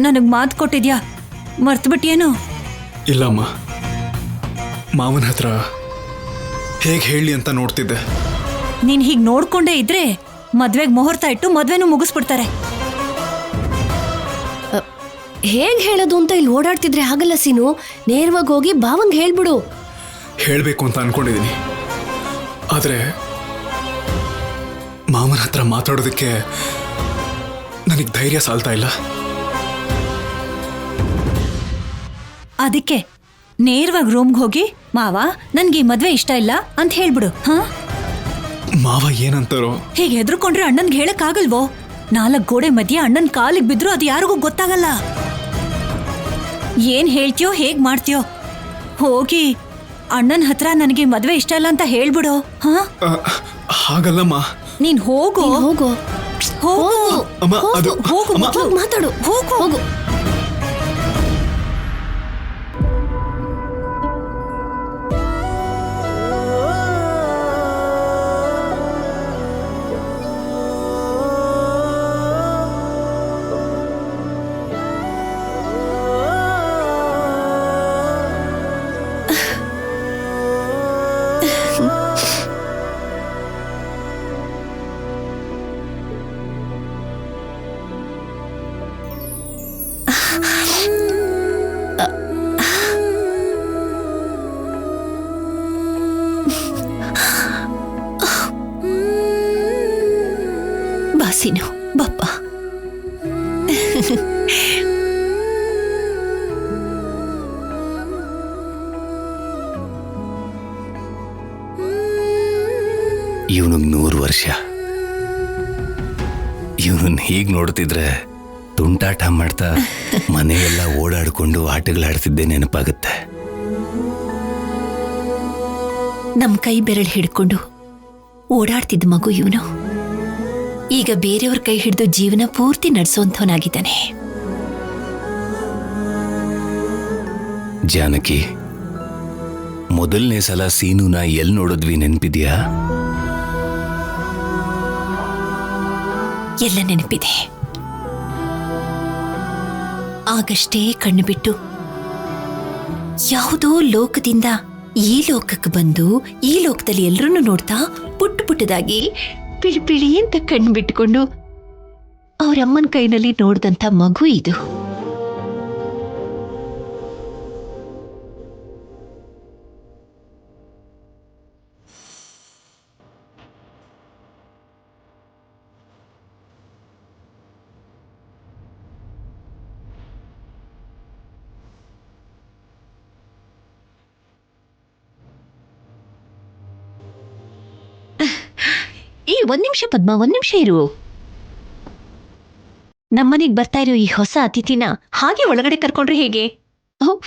ನನಗೆ ಮಾತು ಕೊಟ್ಟಿದ್ಯಾ, ಮರ್ತುಬಿಟ್ಟಿಯೇನು? ಇಲ್ಲಮ್ಮ, ಮಾವನ ಹತ್ರ ಹೇಗೆ ಹೇಳಿ ಅಂತ ನೋಡ್ತಿದ್ದೆ. ನೀನು ಹೀಗೆ ನೋಡ್ಕೊಂಡೇ ಇದ್ರೆ ಮದ್ವೆಗೆ ಮುಹೂರ್ತ ಇಟ್ಟು ಮದ್ವೆನೂ ಮುಗಿಸ್ಬಿಡ್ತಾರೆ. ಹೇಗ್ ಹೇಳೋದು ಅಂತ ಇಲ್ಲಿ ಓಡಾಡ್ತಿದ್ರೆ ಆಗಲ್ಲ ಸೀನು. ನೇರವಾಗಿ ಹೋಗಿ ಭಾವಂಗ್ ಹೇಳ್ಬಿಡು. ಹೇಳಬೇಕು ಅಂತ ಅನ್ಕೊಂಡಿದ್ದೀನಿ, ಆದರೆ ಮಾವನ ಹತ್ರ ಮಾತಾಡೋದಕ್ಕೆ ನನಗೆ ಧೈರ್ಯ ಸಾಲ್ತಾ ಇಲ್ಲ. ಅದಕ್ಕೆ ನೇರವಾಗಿ ರೂಮ್ಗೆ ಹೋಗಿ ಮಾವ ನನ್ಗೆ ಈ ಮದ್ವೆ ಇಷ್ಟ ಇಲ್ಲ ಅಂತ ಹೇಳ್ಬಿಡು. ಹಾ, ಮಾವ ಏನಂತಾರೋ? ಹೀಗೆ ಹೆದರ್ಕೊಂಡ್ರೆ ಅಣ್ಣನ್ಗೆ ಹೇಳಕ್ ಆಗಲ್ವೋ? 4 ಗೋಡೆ ಮಧ್ಯೆ ಅಣ್ಣನ್ ಕಾಲಿಗೆ ಬಿದ್ರು ಅದು ಯಾರಿಗೂ ಗೊತ್ತಾಗಲ್ಲ. ಏನ್ ಹೇಳ್ತೀಯೋ ಹೇಗ್ ಮಾಡ್ತೀಯೋ, ಹೋಗಿ ಅಣ್ಣನ ಹತ್ರ ನನಗೆ ಮದ್ವೆ ಇಷ್ಟ ಇಲ್ಲ ಅಂತ ಹೇಳ್ಬಿಡು. ಹಾ, ಹಾಗಲ್ಲಮ್ಮ. ನೀನ್ ಹೋಗು ಹೋಗು ಹೋಗು ಅಮ್ಮ, ಅದು ಹೋಗು ಅಮ್ಮ. ಮೊದ್ಲು ಮಾತಾಡು. ಹೋಗು ಹೋಗು. ಬಾಸಿನು ಬಪ್ಪ. ಇವನಿಗೆ 100 ವರ್ಷ. ಇವನನ್ನ ಹೀಗೆ ನೋಡ್ತಿದ್ರೆ ತುಂಟಾಟ ಮಾಡ್ತಾ ಮನೆಯೆಲ್ಲ ಓಡಾಡ್ಕೊಂಡು ಆಟಗಳಾಡ್ತಿದ್ದೆ ನೆನಪಾಗುತ್ತೆ. ನಮ್ ಕೈ ಬೆರಳು ಹಿಡ್ಕೊಂಡು ಓಡಾಡ್ತಿದ್ದ ಮಗು ಇವನು. ಈಗ ಬೇರೆಯವ್ರ ಕೈ ಹಿಡಿದು ಜೀವನ ಪೂರ್ತಿ ನಡೆಸೋಂಥವನಾಗಿದ್ದಾನೆ. ಜಾನಕಿ, ಮೊದಲನೇ ಸಲ ಸೀನುನ ಎಲ್ಲಿ ನೋಡಿದ್ವಿ ನೆನಪಿದ್ಯಾ? ಎಲ್ಲ ನೆನಪಿದೆ. ಆಗಷ್ಟೇ ಕಣ್ಣು ಬಿಟ್ಟು ಯಾವುದೋ ಲೋಕದಿಂದ ಈ ಲೋಕಕ್ಕೆ ಬಂದು ಈ ಲೋಕದಲ್ಲಿ ಎಲ್ಲರನ್ನೂ ನೋಡ್ತಾ ಪುಟ್ಟ ಪುಟ್ಟದಾಗಿ ಪಿಳಿ ಪಿಳಿ ಅಂತ ಕಣ್ಣು ಬಿಟ್ಕೊಂಡು ಅವರಮ್ಮನ ಕೈನಲ್ಲಿ ನೋಡ್ದಂಥ ಮಗು ಇದು. ಒಂದ್ ನಿಮಿಷ ಪದ್ಮ, ಒಂದ್ ನಿಮಿಷ ಇರು. ನಮ್ಮನೆಗ್ ಬರ್ತಾ ಇರೋ ಈ ಹೊಸ ಅತಿಥಿನ ಹಾಗೆ ಒಳಗಡೆ ಕರ್ಕೊಂಡ್ರೆ ಹೇಗೆ?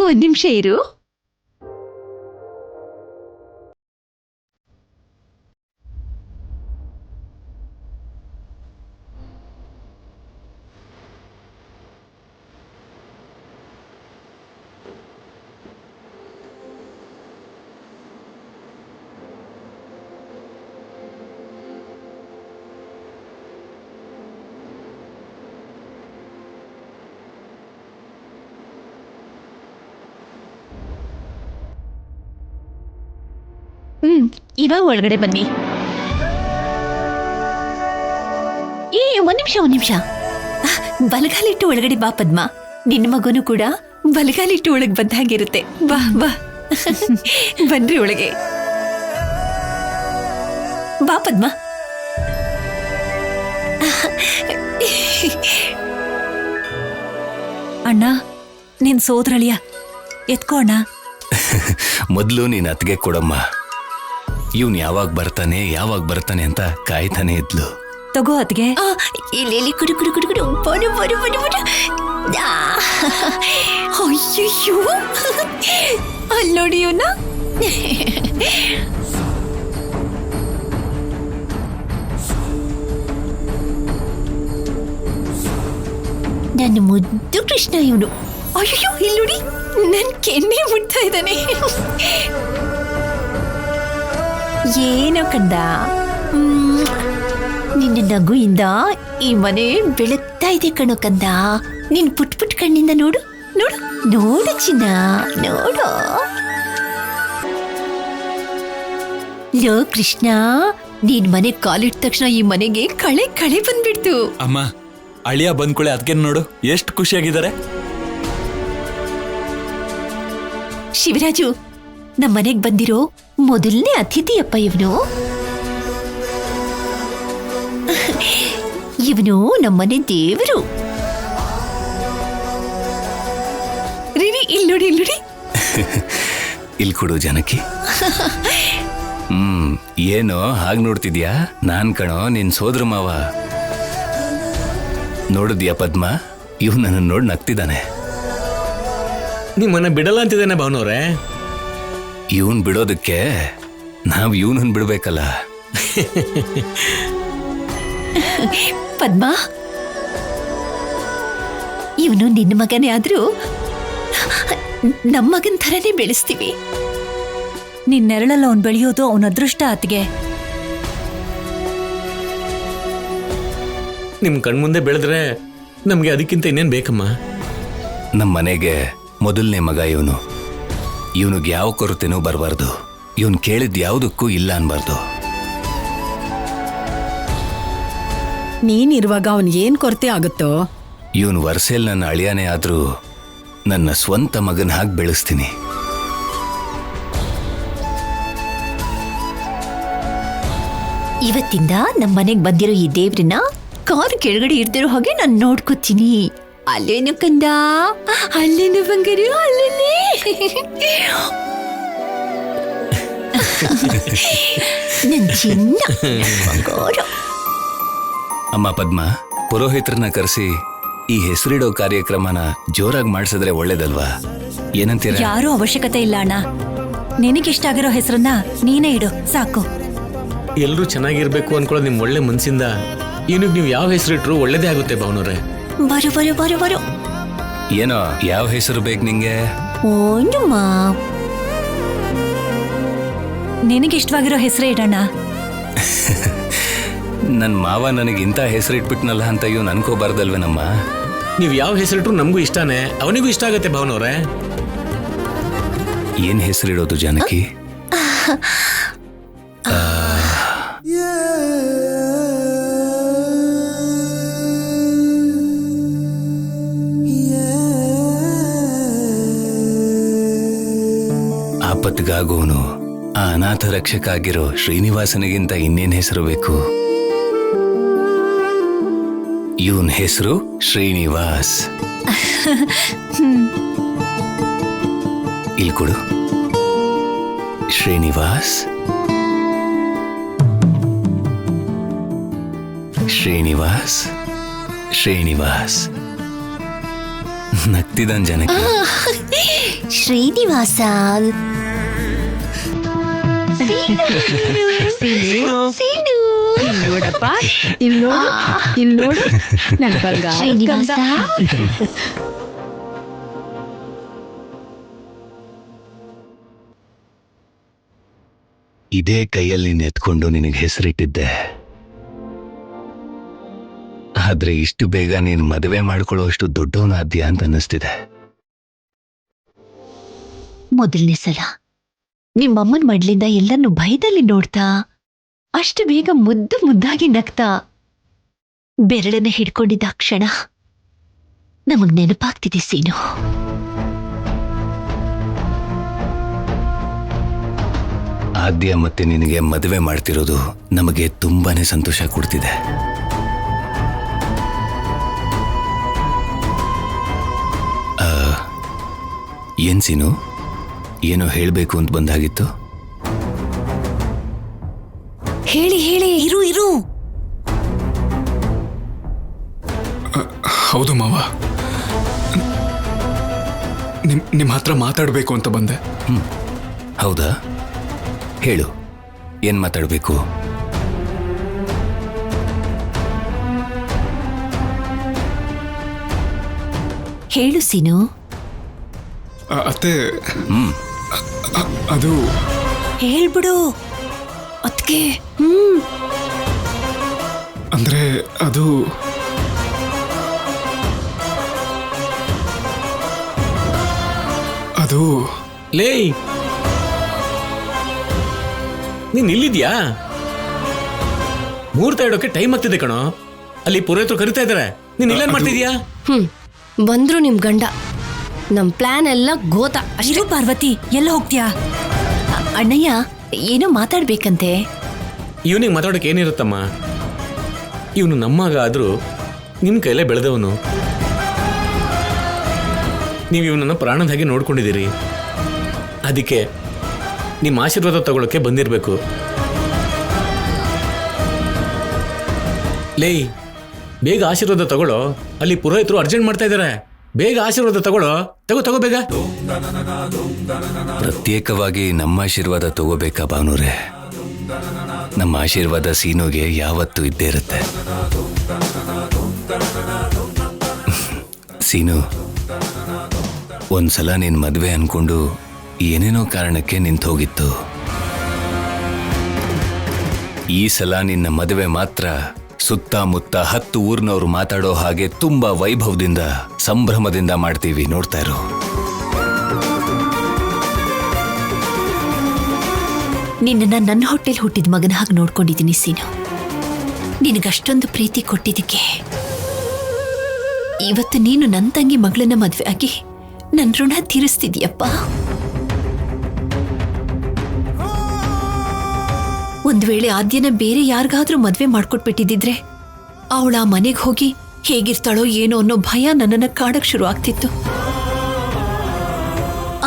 ಒಂದ್ ನಿಮಿಷ ಇರು. ಇವಾಗ ಒಳಗಡೆ ಬನ್ನಿ. ಒಂದ್ ನಿಮಿಷ ಬಲಗಾಲಿಟ್ಟು ಒಳಗಡೆ ಬಾ ಪದ್ಮ. ನಿನ್ನ ಮಗನು ಕೂಡ ಬಲಗಾಲಿಟ್ಟು ಒಳಗೆ ಬಂದ ಹಾಗಿರುತ್ತೆ. ಬಾ ಬಾ ಬನ್ರಿ ಒಳಗೆ. ಬಾ ಪದ್ಮ. ಅಣ್ಣ, ನಿನ್ ಸೋದರಳಿಯ ಎತ್ಕೋ ಅಣ್ಣ. ಮೊದಲು ನೀನು ಅತ್ತಿಗೆ ಕೊಡಮ್ಮ. ಇವನ್ ಯಾವಾಗ ಬರ್ತಾನೆ ಅಂತ ಕಾಯ್ತಾನೆ ಇದ್ಲು. ತಗೋ ಅತ್ಗೆ. ಇಲ್ಲಿ ಕುಡು ಕುಡು ಕುಡು ಕುಡು ಬಡು ಬಡು ಬಡು ಬಡು. ಅಯ್ಯಯ್ಯೋ, ಅಲ್ಲಿ ನೋಡಿ ಇವನ್ನ. ನನ್ನ ಮುದ್ದು ಕೃಷ್ಣ ಇವನು. ಅಯ್ಯೋ, ಇಲ್ಲಿ ನೋಡಿ ನನ್ ಕೆನ್ನೆ ಮುಟ್ತಾ ಇದ್ದಾನೆ. ಏನೋ ಕಂದ, ನಿನ್ನ ನಗುಯಿಂದ ಈ ಮನೆ ಬೆಳಗ್ತಾ ಇದೆ ಕಣೋ ಕಂದ. ನಿನ್ ಪುಟ್ ಪುಟ್ ಕಣ್ಣಿಂದ ನೋಡು ನೋಡು ನೋಡು ಚಿನ್ನ ನೋಡು. ಲೋ ಕೃಷ್ಣ, ನೀನ್ ಮನೆ ಕಾಲಿಟ್ಟ ತಕ್ಷಣ ಈ ಮನೆಗೆ ಕಳೆ ಕಳೆ ಬಂದ್ಬಿಡ್ತು. ಅಮ್ಮ, ಅಳಿಯ ಬಂದ್ಕೊಳ್ಳೆ ಅದಕ್ಕೆ ನೋಡು ಎಷ್ಟು ಖುಷಿಯಾಗಿದ್ದಾರೆ. ಶಿವರಾಜು, ನಮ್ಮ ಮನೆಗ್ ಬಂದಿರೋ ಮೊದಲನೇ ಅತಿಥಿಯಪ್ಪ ಇವನು. ಇವನು ನಮ್ಮನೆ ದೇವರು. ರೀ ಇಲ್ಲಿ ನೋಡಿ, ಇಲ್ಲಿ ನೋಡಿ. ಇಲ್ಲಿ ಕೊಡು ಜಾನಕಿ. ಏನೋ ಹಾಗೆ ನೋಡ್ತಿದ್ಯಾ? ನಾನ್ ಕಣೋ ನಿನ್ ಸೋದ್ರ ಮಾವ. ನೋಡಿದ್ಯಾ ಪದ್ಮ, ಇವ್ ನನ್ನ ನೋಡಿ ನಗ್ತಿದ್ದಾನೆ. ನಿಮ್ಮನ್ನ ಬಿಡಲ್ಲ ಅಂತಿದ್ದೇನೆ ಭಾವನವ್ರೆ. ಇವನ್ ಬಿಡೋದಕ್ಕೆ ನಾವ್ ಇವನನ್ ಬಿಡ್ಬೇಕಲ್ಲ. ಪದ್ಮ, ಇವನು ನಿನ್ನ ಮಗನೇ ಆದ್ರೂ ನಮ್ಮ ಮಗನ್ ಥರನೇ ಬೆಳೆಸ್ತೀವಿ. ನಿನ್ ನೆರಳಲ್ಲ ಅವ್ನ್ ಬೆಳೆಯೋದು ಅವನ ಅದೃಷ್ಟ ಅತ್ಗೆ. ನಿಮ್ ಕಣ್ಮುಂದೆ ಬೆಳೆದ್ರೆ ನಮ್ಗೆ ಅದಕ್ಕಿಂತ ಇನ್ನೇನ್ ಬೇಕಮ್ಮ. ನಮ್ಮ ಮನೆಗೆ ಮೊದಲನೇ ಮಗ ಇವನು. ಇವನಿಗೆ ಯಾವ ಕೊರತೆನೂ ಬರಬಾರ್ದು. ಇವನ್ ಕೇಳಿದ್ ಯಾವುದಕ್ಕೂ ಇಲ್ಲ ಅನ್ಬಾರ್ದು. ನೀನಿರುವಾಗ ಅವನ್ ಏನ್ ಕೊರತೆ ಆಗುತ್ತೋ. ಇವನ್ ವರ್ಷೇಲ್ ನನ್ನ ಅಳಿಯಾನೇ ಆದ್ರೂ ನನ್ನ ಸ್ವಂತ ಮಗನ ಹಾಗೆ ಬೆಳೆಸ್ತೀನಿ. ಇವತ್ತಿಂದ ನಮ್ಮ ಮನೆಗ್ ಬಂದಿರೋ ಈ ದೇವ್ರನ್ನ ಕಾರು ಕೆಳಗಡೆ ಇರ್ದಿರೋ ಹಾಗೆ ನಾನು ನೋಡ್ಕೋತೀನಿ. ಅಲ್ಲೇನು ಕಂದ, ಅಲ್ಲೇನು ಬಂಗಾರು, ಅಲ್ಲೇನೆ. ನನ್ ಚಿನ್ನ ಬಂಗಾರ. ಅಮ್ಮ ಪದ್ಮ, ಪುರೋಹಿತರನ್ನ ಕರೆಸಿ ಈ ಹೆಸರಿಡೋ ಕಾರ್ಯಕ್ರಮನ ಜೋರಾಗಿ ಮಾಡಿಸಿದ್ರೆ ಒಳ್ಳೇದಲ್ವಾ? ಏನಂತೀರ? ಯಾರೂ ಅವಶ್ಯಕತೆ ಇಲ್ಲ ಅಣ್ಣ. ನಿನಗಿಷ್ಟ ಆಗಿರೋ ಹೆಸರನ್ನ ನೀನೇ ಇಡು ಸಾಕು. ಎಲ್ರೂ ಚೆನ್ನಾಗಿರ್ಬೇಕು ಅನ್ಕೊಳ್ಳೋದು ನಿಮ್ ಒಳ್ಳೆ ಮನ್ಸಿಂದ ಇವನಿಗೆ ನೀವು ಯಾವ ಹೆಸರಿಟ್ರು ಒಳ್ಳೇದೇ ಆಗುತ್ತೆ ಭಾವನವ್ರೆ. ಬರು ಬರು ಬರು ಬರು. ಏನೋ ಯಾವ ಹೆಸರು ಬೇಕು ನಿಂಗೆ? ಓಂಡುಮ್ಮ, ನಿನಗಿಷ್ಟವಾಗಿರೋ ಹೆಸರೇ ಇಡಣ್ಣ. ನನ್ ಮಾವ ನನಗೆ ಇಂಥ ಹೆಸರಿಟ್ಬಿಟ್ನಲ್ಲ ಅಂತ ಇವ್ ಅನ್ಕೋಬಾರ್ದಲ್ವೇನಮ್ಮ? ನೀವು ಯಾವ ಹೆಸರಿಟ್ರು ನಮಗೂ ಇಷ್ಟಾನೆ, ಅವನಿಗೂ ಇಷ್ಟ ಆಗುತ್ತೆ ಭಾವನವ್ರೆ. ಏನ್ ಹೆಸರಿಡೋದು ಜಾನಕಿ? ಆಪತ್ಗಾಗೋನು ಆ ಅನಾಥ ರಕ್ಷಕ ಆಗಿರೋ ಶ್ರೀನಿವಾಸನಿಗಿಂತ ಇನ್ನೇನ್ ಹೆಸರು ಬೇಕು? ಇವನ್ ಹೆಸರು ಶ್ರೀನಿವಾಸ್. ಇಲ್ಲಿ ಕೊಡು. ಶ್ರೀನಿವಾಸ್, ಶ್ರೀನಿವಾಸ್, ಶ್ರೀನಿವಾಸ್. ನಗ್ತಿದ್ದಾನ್ ಜನಕ್ಕೆ. ಶ್ರೀನಿವಾಸ. ನೋಡಪ್ಪ, ಇಲ್ಲಿ ನೋಡು, ಇಲ್ಲಿ ನೋಡು ನನ್ ಬಂಗಾರ. ಶ್ರೀನಿವಾಸ. ಇದೇ ಕೈಯಲ್ಲಿ ನೆತ್ಕೊಂಡು ನಿನಗೆ ಹೆಸರಿಟ್ಟಿದ್ದೆ. ಆದ್ರೆ ಇಷ್ಟು ಬೇಗ ನೀನ್ ಮದುವೆ ಮಾಡ್ಕೊಳ್ಳೋ ಅಷ್ಟು ದೊಡ್ಡವನಾದ್ಯಾ ಅಂತ ಅನ್ನಿಸ್ತಿದೆ. ಮೊದಲನೇ ಸಲ ನಿಮ್ಮಮ್ಮನ ಮಡ್ಲಿಂದ ಎಲ್ಲರನ್ನು ಭಯದಲ್ಲಿ ನೋಡ್ತಾ, ಅಷ್ಟು ಬೇಗ ಮುದ್ದು ಮುದ್ದಾಗಿ ನಗ್ತಾ ಬೆರಳನ್ನ ಹಿಡ್ಕೊಂಡಿದ್ದ ಕ್ಷಣ ನಮಗ್ ನೆನಪಾಗ್ತಿದೆ ಸೀನು. ಆದ್ಯ ಮತ್ತೆ ನಿನಗೆ ಮದುವೆ ಮಾಡ್ತಿರೋದು ನಮಗೆ ತುಂಬಾನೇ ಸಂತೋಷ ಕೊಡ್ತಿದೆ. ಏನ್ ಸೀನು, ಏನೋ ಹೇಳ್ಬೇಕು ಅಂತ ಬಂದಾಗಿತ್ತು? ಹೇಳಿ ಹೇಳಿ, ಇರು ಇರು. ಹೌದು ಮಾವ, ನಿಮ್ಮ ಹತ್ರ ಮಾತಾಡಬೇಕು ಅಂತ ಬಂದೆ. ಹೌದಾ? ಹೇಳು, ಏನ್ ಮಾತಾಡ್ಬೇಕು? ಹೇಳು ಸೀನು. ಅತ್ತೆ, ಅದು ಹೇಳ್ಬಿಡು ಅದ್ಕೆ. ಅಂದ್ರೆ ಅದು ಅದು ಲೇ ನೀನ್ ಇಲ್ಲಿದ್ಯಾ? ಮುಹೂರ್ತ ಇಡೋಕೆ ಟೈಮ್ ಆಗ್ತಿದೆ ಕಣೋ. ಅಲ್ಲಿ ಪುರೋಹಿತರು ಕರಿತಾ ಇದಾರೆ. ನೀನ್ ಇಲ್ಲೇನ್ ಮಾಡ್ತಿದ್ಯಾ? ಬಂದ್ರು ನಿಮ್ ಗಂಡ. ನಮ್ ಪ್ಲಾನ್ ಎಲ್ಲ ಗೋತ ಅಷ್ಟೇ. ಇರು ಪಾರ್ವತಿ, ಎಲ್ಲ ಹೋಗ್ತೀಯಾ? ಅಣ್ಣಯ್ಯ ಏನೋ ಮಾತಾಡ್ಬೇಕಂತೆ. ಇವನಿಗೆ ಮಾತಾಡೋಕೆ ಏನಿರುತ್ತಮ್ಮ? ಇವನು ನಮ್ಮಗ ಆದ್ರೂ ನಿಮ್ ಕೈಲೇ ಬೆಳೆದವನು. ನೀವು ಇವನನ್ನ ಪ್ರಾಣದ ಹಾಗೆ ನೋಡ್ಕೊಂಡಿದ್ದೀರಿ. ಅದಕ್ಕೆ ನಿಮ್ಮ ಆಶೀರ್ವಾದ ತಗೊಳಕ್ಕೆ ಬಂದಿರಬೇಕು. ಲೇ ಬೇಗ ಆಶೀರ್ವಾದ ತಗೊಳ್ಳೋ. ಅಲ್ಲಿ ಪುರೋಹಿತರು ಅರ್ಜೆಂಟ್ ಮಾಡ್ತಾ ಇದ್ದಾರೆ. ಬೇಗ ಆಶೀರ್ವಾದ ತಗೊಳ್ಳೋ. ತಗೋ ಬೇಗ. ಪ್ರತ್ಯೇಕವಾಗಿ ನಮ್ಮ ಆಶೀರ್ವಾದ ತಗೋಬೇಕಾ ಭಾನುರೇ? ನಮ್ಮ ಆಶೀರ್ವಾದ ಸೀನುಗೆ ಯಾವತ್ತೂ ಇದ್ದೇ ಇರುತ್ತೆ. ಸೀನು, ಒಂದ್ಸಲ ನಿನ್ ಮದ್ವೆ ಅನ್ಕೊಂಡು ಏನೇನೋ ಕಾರಣಕ್ಕೆ ನಿಂತು ಹೋಗಿತ್ತು. ಈ ಸಲ ನಿನ್ನ ಮದುವೆ ಮಾತ್ರ ಸುತ್ತಮುತ್ತ 10 ಊರಿನವರು ಮಾತಾಡೋ ಹಾಗೆ ತುಂಬಾ ವೈಭವದಿಂದ ಸಂಭ್ರಮದಿಂದ ಮಾಡ್ತೀವಿ. ನೋಡ್ತಾ ಇರೋ. ನಿನ್ನನ್ನ ನನ್ನ ಹೊಟ್ಟೆಲ್ ಹುಟ್ಟಿದ ಮಗನ ಹಾಗೆ ನೋಡ್ಕೊಂಡಿದ್ದೀನಿ ಸೀನು. ನಿನಗಷ್ಟೊಂದು ಪ್ರೀತಿ ಕೊಟ್ಟಿದ್ದಕ್ಕೆ ಇವತ್ತು ನೀನು ನನ್ನ ತಂಗಿ ಮಗಳನ್ನ ಮದ್ವೆ ಆಗಿ ನನ್ನ ಋಣ ತೀರಿಸ್ತಿದ್ಯಪ್ಪ. ಒಂದ್ ವೇಳೆ ಆದ್ಯನ ಬೇರೆ ಯಾರಿಗಾದ್ರೂ ಮದ್ವೆ ಮಾಡ್ಕೊಟ್ಬಿಟ್ಟಿದ್ರೆ ಅವಳ ಆ ಮನೆಗೆ ಹೋಗಿ ಹೇಗಿರ್ತಾಳೋ ಏನೋ ಅನ್ನೋ ಭಯ ನನ್ನನ್ನ ಕಾಡಕ್ ಶುರು ಆಗ್ತಿತ್ತು.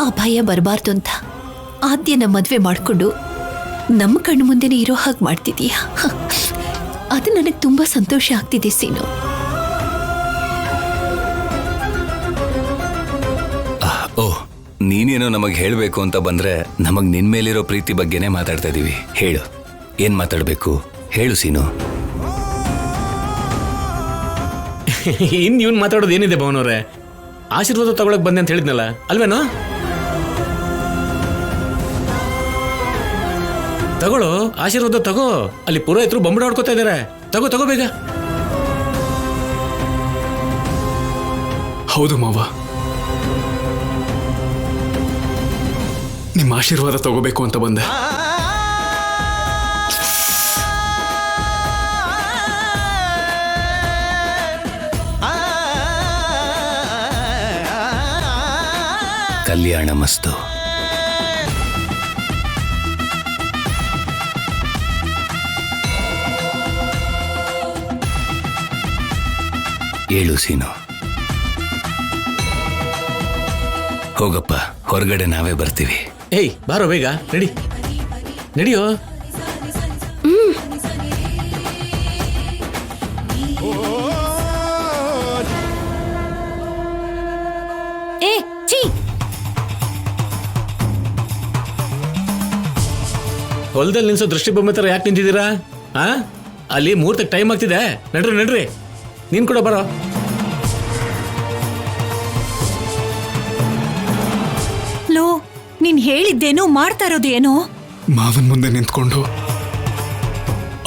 ಆ ಭಯ ಬರಬಾರ್ದು ಅಂತ ಆದ್ಯನ ಮದ್ವೆ ಮಾಡ್ಕೊಂಡು ನಮ್ಮ ಕಣ್ಣು ಮುಂದೆನೆ ಇರೋ ಹಾಗೆ ಮಾಡ್ತಿದೀಯ. ಅದು ನನಗೆ ತುಂಬಾ ಸಂತೋಷ ಆಗ್ತಿದೆ ಸೀನು. ಓ, ನೀನೇನೋ ನಮಗ್ ಹೇಳ್ಬೇಕು ಅಂತ ಬಂದ್ರೆ ನಮಗ್ ನಿನ್ ಮೇಲಿರೋ ಪ್ರೀತಿ ಬಗ್ಗೆನೇ ಮಾತಾಡ್ತಾ ಇದೀವಿ. ಹೇಳು, ಏನ್ ಮಾತಾಡ್ಬೇಕು ಹೇಳು ಸೀನು. ಇವನ್ ಮಾತಾಡೋದು ಏನಿದೆ ಭವನವ್ರೆ? ಆಶೀರ್ವಾದ ತಗೊಳಕ್ ಬಂದೆ ಅಂತ ಹೇಳಿದ್ನಲ್ಲ, ಅಲ್ವೇನೋ? ತಗೊಳ್ಳೋ, ಆಶೀರ್ವಾದ ತಗೋ. ಅಲ್ಲಿ ಪುರೋಹಿತರು ಬೊಂಬಡ ಹೊಡ್ಕೋತಾ ಇದಾರೆ. ತಗೋ ಬೇಗ. ಹೌದು ಮಾವ, ನಿಮ್ಮ ಆಶೀರ್ವಾದ ತಗೋಬೇಕು ಅಂತ ಬಂದೆ. ಕಲ್ಯಾಣ ಮಸ್ತು. ಏಳು ಸೀನು. ಹೋಗಪ್ಪ, ಹೊರಗಡೆ ನಾವೇ ಬರ್ತೀವಿ. ಏಯ್ ಬಾರೋ ಬೇಗ, ನಡಿಯೋ. ಏ ಚೀ, ಹೊಲದಲ್ಲಿ ನಿಲ್ಸೋ ದೃಷ್ಟಿ ಬೊಮ್ಮೆ ತರ ಯಾಕೆ ನಿಂತಿದ್ದೀರಾ? ಅಲ್ಲಿ ಮುಹೂರ್ತಕ್ಕೆ ಟೈಮ್ ಆಗ್ತಿದೆ. ನಡ್ರಿ ನೀನ್ ಕೂಡ ಬರೋ. ಲೋ, ನೀನ್ ಹೇಳಿದ್ದೇನು ಮಾಡ್ತಾ ಇರೋದು ಏನೋ? ಮಾವನ್ ಮುಂದೆ ನಿಂತ್ಕೊಂಡು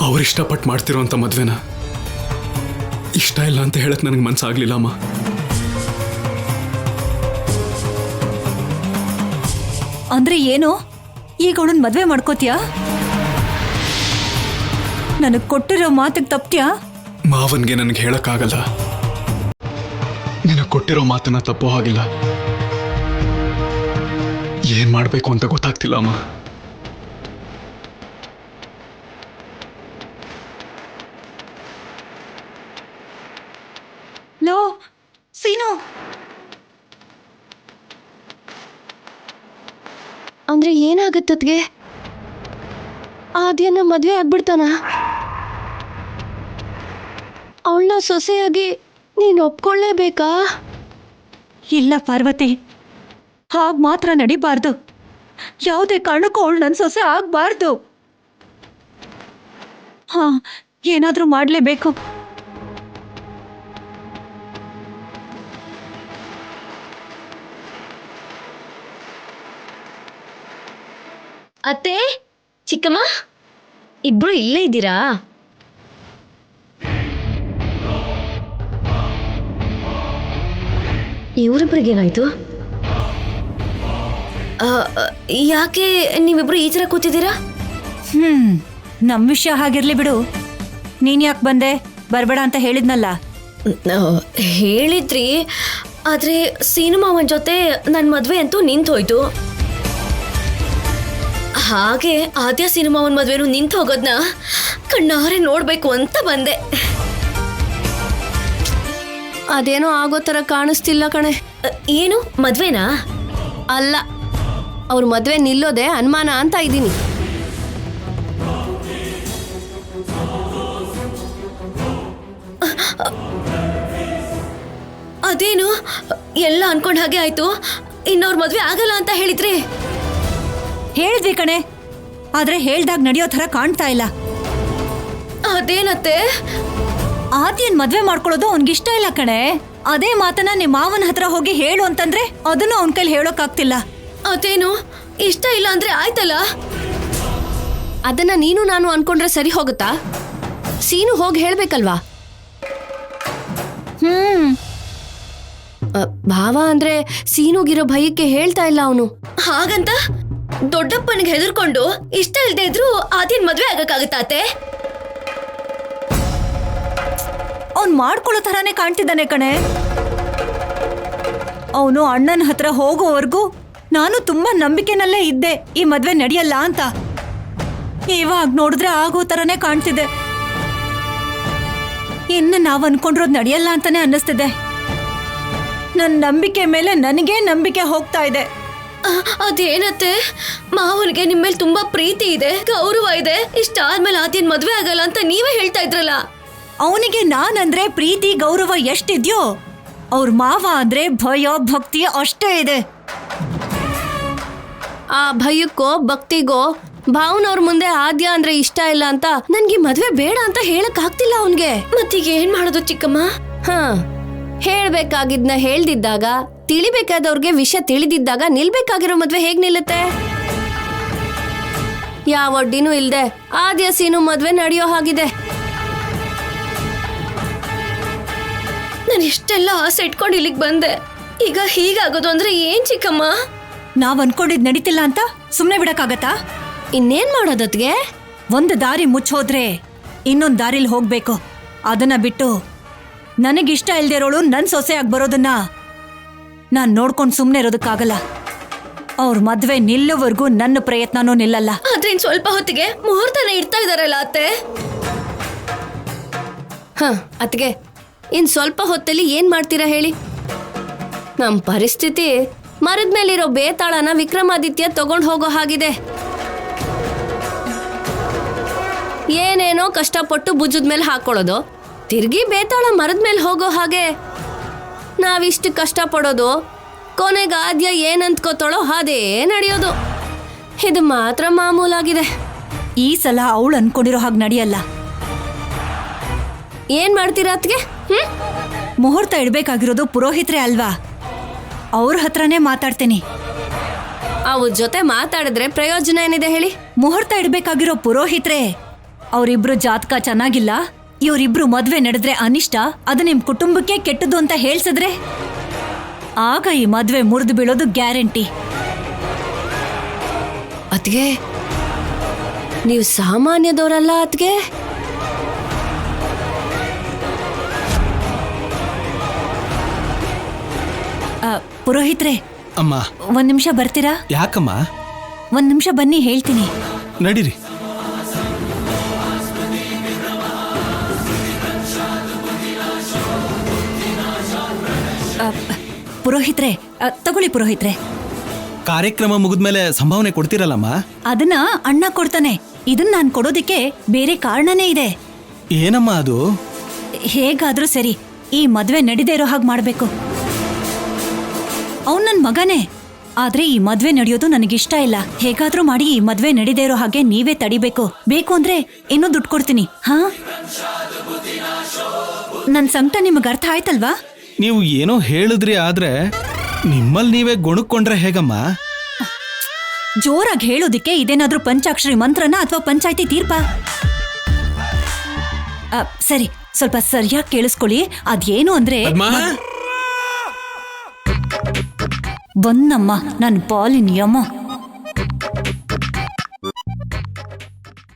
ಅವ್ರಿಷ್ಟಪಟ್ಟು ಮಾಡ್ತಿರೋಂಥ ಮದ್ವೆನ ಇಷ್ಟ ಇಲ್ಲ ಅಂತ ಹೇಳಕ್ ನನಗೆ ಮನ್ಸಾಗ್ಲಿಲ್ಲ ಅಮ್ಮ. ಅಂದ್ರೆ ಏನು? ಈಗ ಅವಳನ್ನ ಮದ್ವೆ ಮಾಡ್ಕೋತೀಯಾ? ನನಗ್ ಕೊಟ್ಟಿರೋ ಮಾತಿಗೆ ತಪ್ಪ್ತ್ಯಾ? ಮಾವನ್ಗೆ ನನಗೆ ಹೇಳಕ್ಕಾಗಲ್ಲ. ನಿನಗೆ ಕೊಟ್ಟಿರೋ ಮಾತನ್ನ ತಪ್ಪೋ ಹಾಗಿಲ್ಲ. ಏನ್ ಮಾಡ್ಬೇಕು ಅಂತ ಗೊತ್ತಾಗ್ತಿಲ್ಲ ಅಮ್ಮ. ಲೋ ಸೀನು, ಅಂದ್ರೆ ಏನಾಗತ್ತದ್ಗೆ? ಆದ್ಯನ ಮದ್ವೆ ಆಗ್ಬಿಡ್ತಾನ? ಅವಳನ್ನ ಸೊಸೆಯಾಗಿ ನೀನ್ ಒಪ್ಕೊಳ್ಳೇಬೇಕಾ? ಇಲ್ಲ ಪಾರ್ವತಿ, ಹಾಗ್ ಮಾತ್ರ ನಡಿಬಾರ್ದು. ಯಾವುದೇ ಕಾರಣಕ್ಕೂ ಅವಳು ನನ್ನ ಸೊಸೆ ಆಗ್ಬಾರ್ದು. ಹಾ, ಏನಾದ್ರೂ ಮಾಡ್ಲೇಬೇಕು. ಅತ್ತೆ, ಚಿಕ್ಕಮ್ಮ, ಇಬ್ರು ಇಲ್ಲೇ ಇದ್ದೀರಾ? ಇವರಿಬ್ರಿಗೇನಾಯ್ತು? ಯಾಕೆ ನೀವಿಬ್ರು ಈ ಥರ ಕೂತಿದ್ದೀರಾ? ನಮ್ ವಿಷಯ ಹಾಗಿರ್ಲಿ ಬಿಡು. ನೀನ್ ಯಾಕೆ ಬಂದೆ? ಬರ್ಬೇಡ ಅಂತ ಹೇಳಿದ್ನಲ್ಲ. ಹೇಳಿದ್ರಿ, ಆದ್ರೆ ಸೀನು ಮಾವನ್ ಜೊತೆ ನನ್ನ ಮದ್ವೆ ಅಂತೂ ನಿಂತು ಹೋಯ್ತು. ಹಾಗೆ ಆದ್ಯ ಸೀನು ಮಾವನ್ ಮದ್ವೆನೂ ನಿಂತು ಹೋಗೋದ್ನ ಕಣ್ಣಾರೆ ನೋಡ್ಬೇಕು ಅಂತ ಬಂದೆ. ಅದೇನೋ ಆಗೋ ಥರ ಕಾಣಿಸ್ತಿಲ್ಲ ಕಣೆ. ಏನು ಮದ್ವೆನಾ? ಅಲ್ಲ, ಅವ್ರ ಮದ್ವೆ ನಿಲ್ಲೋದೆ ಅನುಮಾನ ಅಂತ ಇದ್ದೀನಿ. ಅದೇನು ಎಲ್ಲ ಅನ್ಕೊಂಡ್ ಹಾಗೆ ಆಯ್ತು. ಇನ್ನವ್ರ ಮದ್ವೆ ಆಗಲ್ಲ ಅಂತ ಹೇಳಿದ್ರಿ. ಹೇಳಿದ್ವಿ ಕಣೆ, ಆದ್ರೆ ಹೇಳ್ದಾಗ ನಡೆಯೋ ಥರ ಕಾಣ್ತಾ ಇಲ್ಲ. ಅದೇನತ್ತೆ? ಆದ್ಯನ್ ಮದ್ವೆ ಮಾಡ್ಕೊಳ್ಳೋದು ಅವ್ನ್ಗಿಷ್ಟ ಇಲ್ಲ ಕಣೆ. ಅದೇ ಮಾತನ್ನ ನಿಮ್ ಮಾವನ ಹತ್ರ ಹೋಗಿ ಹೇಳು ಅಂತಂದ್ರೆ ಅದನ್ನು ಅವನ್ ಕೈಲಿ ಹೇಳೋಕಾಗ್ತಿಲ್ಲ. ಅದೇನು ಇಷ್ಟ ಇಲ್ಲ ಅಂದ್ರೆ ಆಯ್ತಲ್ಲ. ಅದನ್ನ ನೀನು ನಾನು ಅನ್ಕೊಂಡ್ರೆ ಸರಿ ಹೋಗುತ್ತಾ? ಸೀನು ಹೋಗಿ ಹೇಳ್ಬೇಕಲ್ವಾ? ಭಾವ ಅಂದ್ರೆ ಸೀನುಗಿರೋ ಭಯಕ್ಕೆ ಹೇಳ್ತಾ ಇಲ್ಲ ಅವನು. ಹಾಗಂತ ದೊಡ್ಡಪ್ಪನಿಗೆ ಹೆದರ್ಕೊಂಡು ಇಷ್ಟ ಇಲ್ದೇ ಇದ್ರು ಆದ್ಯನ್ ಮದ್ವೆ ಆಗಕ್ಕಾಗತ್ತಾತೆ? ಅವ್ನ್ ಮಾಡ್ಕೊಳ್ಳೋ ಥರಾನೇ ಕಾಣ್ತಿದ್ದಾನೆ ಕಣೆ. ಅವನು ಅಣ್ಣನ ಹತ್ರ ಹೋಗೋವರೆಗೂ ನಾನು ತುಂಬಾ ನಂಬಿಕೆನಲ್ಲೇ ಇದ್ದೆ ಈ ಮದ್ವೆ ನಡೆಯಲ್ಲ ಅಂತ. ಇವಾಗ ನೋಡಿದ್ರೆ ಆಗೋ ಥರನೇ ಕಾಣ್ತಿದೆ. ಇನ್ನು ನಾವ್ ಅನ್ಕೊಂಡಿರೋದು ನಡೆಯಲ್ಲ ಅಂತಾನೆ ಅನ್ನಿಸ್ತಿದೆ. ನನ್ನ ನಂಬಿಕೆ ಮೇಲೆ ನನಗೇ ನಂಬಿಕೆ ಹೋಗ್ತಾ ಇದೆ. ಅದೇನತ್ತೆ? ಮಾವನಿಗೆ ನಿಮ್ಮೇಲೆ ತುಂಬಾ ಪ್ರೀತಿ ಇದೆ, ಗೌರವ ಇದೆ. ಇಷ್ಟ ಆದ್ಮೇಲೆ ಆದ್ಯನ್ ಮದ್ವೆ ಆಗಲ್ಲ ಅಂತ ನೀವೇ ಹೇಳ್ತಾ ಇದ್ರಲ್ಲ. ಅವನಿಗೆ ನಾನಂದ್ರೆ ಪ್ರೀತಿ ಗೌರವ ಎಷ್ಟಿದ್ಯೋ ಅವ್ರ ಮಾವ ಅಂದ್ರೆ ಭಯ ಭಕ್ತಿ ಅಷ್ಟೇ ಇದೆ. ಆ ಭಯಕ್ಕೋ ಭಕ್ತಿಗೋ ಭಾವನವ್ರ ಮುಂದೆ ಆದ್ಯ ಅಂದ್ರೆ ಇಷ್ಟ ಇಲ್ಲ ಅಂತ ನನ್ಗೆ ಮದ್ವೆ ಬೇಡ ಅಂತ ಹೇಳಕ್ ಆಗ್ತಿಲ್ಲ ಅವನ್ಗೆ. ಮತ್ತೀಗ ಏನ್ ಮಾಡೋದು ಚಿಕ್ಕಮ್ಮ? ಹೇಳ್ಬೇಕಾಗಿದ್ನ ಹೇಳ್ದಿದ್ದಾಗ, ತಿಳಿಬೇಕಾದವ್ರಿಗೆ ವಿಷಯ ತಿಳಿದಿದ್ದಾಗ ನಿಲ್ಬೇಕಾಗಿರೋ ಮದ್ವೆ ಹೇಗ್ ನಿಲ್ಲುತ್ತೆ? ಯಾವ ಒಡ್ಡಿನೂ ಇಲ್ದೆ ಆದ್ಯ ಸೀನು ಮದ್ವೆ ನಡೆಯೋ ಹಾಗಿದೆ. ನಾನು ಇಷ್ಟೆಲ್ಲ ಆಸೆ ಇಟ್ಕೊಂಡು ಇಲ್ಲಿಗೆ ಬಂದೆ, ಈಗ ಹೀಗಾಗೋದು ಅಂದ್ರೆ ಏನ್ ಚಿಕ್ಕಮ್ಮ? ನಾವ್ ಅನ್ಕೊಂಡಿದ್ ನಡೀತಿಲ್ಲ ಅಂತ ಸುಮ್ನೆ ಬಿಡಕ್ಕಾಗತ್ತಾ? ಇನ್ನೇನ್ ಮಾಡೋದತ್ಗೆ? ಒಂದು ದಾರಿ ಮುಚ್ಚೋದ್ರೆ ಇನ್ನೊಂದ್ ದಾರಿಲಿ ಹೋಗ್ಬೇಕು. ಅದನ್ನ ಬಿಟ್ಟು ನನಗಿಷ್ಟ ಇಲ್ದಿರೋಳು ನನ್ ಸೊಸೆಯಾಗಿ ಬರೋದನ್ನ ನಾನ್ ನೋಡ್ಕೊಂಡು ಸುಮ್ನೆ ಇರೋದಕ್ಕಾಗಲ್ಲ. ಅವ್ರ ಮದ್ವೆ ನಿಲ್ಲೋವರೆಗೂ ನನ್ನ ಪ್ರಯತ್ನನೂ ನಿಲ್ಲಲ್ಲ. ಆದ್ರೆ ಇನ್ ಸ್ವಲ್ಪ ಹೊತ್ತಿಗೆ ಮುಹೂರ್ತನ ಇಡ್ತಾ ಇದಾರಲ್ಲ ಅತ್ತೆ. ಅತ್ಗೆ, ಇನ್ ಸ್ವಲ್ಪ ಹೊತ್ತಲ್ಲಿ ಏನ್ ಮಾಡ್ತೀರಾ ಹೇಳಿ? ನಮ್ ಪರಿಸ್ಥಿತಿ ಮರದ ಮೇಲಿರೋ ಬೇತಾಳನ ವಿಕ್ರಮಾದಿತ್ಯ ತಗೊಂಡ್ ಹೋಗೋ ಹಾಗಿದೆ. ಏನೇನೋ ಕಷ್ಟಪಟ್ಟು ಭುಜದ ಮೇಲೆ ಹಾಕೊಳ್ಳೋದು, ತಿರ್ಗಿ ಬೇತಾಳ ಮರದ ಮೇಲೆ ಹೋಗೋ ಹಾಗೆ ನಾವಿಷ್ಟು ಕಷ್ಟಪಡೋದು, ಕೊನೆಗೆ ಆದ್ಯ ಏನಂತ್ಕೋತಾಳೋ ಅದೇ ನಡೆಯೋದು. ಇದು ಮಾತ್ರ ಮಾಮೂಲಾಗಿದೆ. ಈ ಸಲ ಅವಳು ಅನ್ಕೊಂಡಿರೋ ಹಾಗೆ ನಡೆಯಲ್ಲ. ಏನ್ ಮಾಡ್ತೀರಾ ಅತ್ಗೆ? ಮುಹೂರ್ತ ಇಡ್ಬೇಕಾಗಿರೋದು ಪುರೋಹಿತ್ರೆ ಅಲ್ವಾ? ಅವ್ರ ಹತ್ರನೇ ಮಾತಾಡ್ತೀನಿ. ಅವ್ರ ಜೊತೆ ಮಾತಾಡಿದ್ರೆ ಪ್ರಯೋಜನ ಏನಿದೆ ಹೇಳಿ? ಮುಹೂರ್ತ ಇಡ್ಬೇಕಾಗಿರೋ ಪುರೋಹಿತ್ರೆ. ಅವರಿಬ್ರು ಜಾತಕ ಚೆನ್ನಾಗಿಲ್ಲ, ಇವರಿಬ್ರು ಮದ್ವೆ ನಡೆದ್ರೆ ಅನಿಷ್ಟ, ಅದು ನಿಮ್ ಕುಟುಂಬಕ್ಕೆ ಕೆಟ್ಟದ್ದು ಅಂತ ಹೇಳ್ಸಿದ್ರೆ ಆಗ ಈ ಮದ್ವೆ ಮುರಿದು ಬೀಳೋದು ಗ್ಯಾರಂಟಿ. ಅತ್ಗೆ, ನೀವು ಸಾಮಾನ್ಯದವರಲ್ಲ ಅತ್ಗೆ. ಪುರೋಹಿತ್ರೆ, ಅಮ್ಮ ಒಂದ್ ನಿಮಿಷ ಬರ್ತೀರಾ? ಯಾಕಮ್ಮ? ಒಂದ್ ನಿಮಿಷ ಬನ್ನಿ, ಹೇಳ್ತೀನಿ. ನಡೀರಿ. ಪುರೋಹಿತ್ರೆ, ತಗೊಳ್ಳಿ ಪುರೋಹಿತ್ರೆ. ಕಾರ್ಯಕ್ರಮ ಮುಗಿದ್ಮೇಲೆ ಸಂಭಾವನೆ ಕೊಡ್ತೀರಲ್ಲಮ್ಮ? ಅದನ್ನ ಅಣ್ಣ ಕೊಡ್ತಾನೆ. ಇದನ್ನ ನಾನ್ ಕೊಡೋದಿಕ್ಕೆ ಬೇರೆ ಕಾರಣನೇ ಇದೆ. ಏನಮ್ಮ ಅದು? ಹೇಗಾದ್ರೂ ಸರಿ ಈ ಮದ್ವೆ ನಡೀದೇ ಇರೋ ಹಾಗೆ ಮಾಡ್ಬೇಕು. ಅವ್ನ್ ನನ್ ಮಗನೇ, ಆದ್ರೆ ಈ ಮದ್ವೆ ನಡೆಯೋದು ನನಗಿಷ್ಟ ಇಲ್ಲ. ಹೇಗಾದ್ರೂ ಮಾಡಿ ಈ ಮದ್ವೆ ನಡೀದೇ ಇರೋ ಹಾಗೆ ನೀವೇ ತಡಿಬೇಕು. ಬೇಕು ಅಂದ್ರೆ ಇನ್ನೂ ದುಡ್ಡು ಕೊಡ್ತೀನಿ. ನನ್ ಸಂಕಟ ನಿಮಗ್ ಅರ್ಥ ಆಯ್ತಲ್ವಾ? ನೀವು ಏನೋ ಹೇಳಿದ್ರಿ, ಆದ್ರೆ ನಿಮ್ಮಲ್ಲಿ ನೀವೇ ಗೊಣಕೊಂಡ್ರೆ ಹೇಗಮ್ಮ? ಜೋರಾಗಿ ಹೇಳೋದಿಕ್ಕೆ ಇದೇನಾದ್ರೂ ಪಂಚಾಕ್ಷರಿ ಮಂತ್ರನ ಅಥವಾ ಪಂಚಾಯತಿ ತೀರ್ಪ? ಸರಿ, ಸ್ವಲ್ಪ ಸರಿಯಾಗಿ ಕೇಳಿಸ್ಕೊಳ್ಳಿ. ಅದೇನು ಅಂದ್ರೆ, ಬಂದಮ್ಮ ನನ್ ಪಾಲಿನ ಯಮ.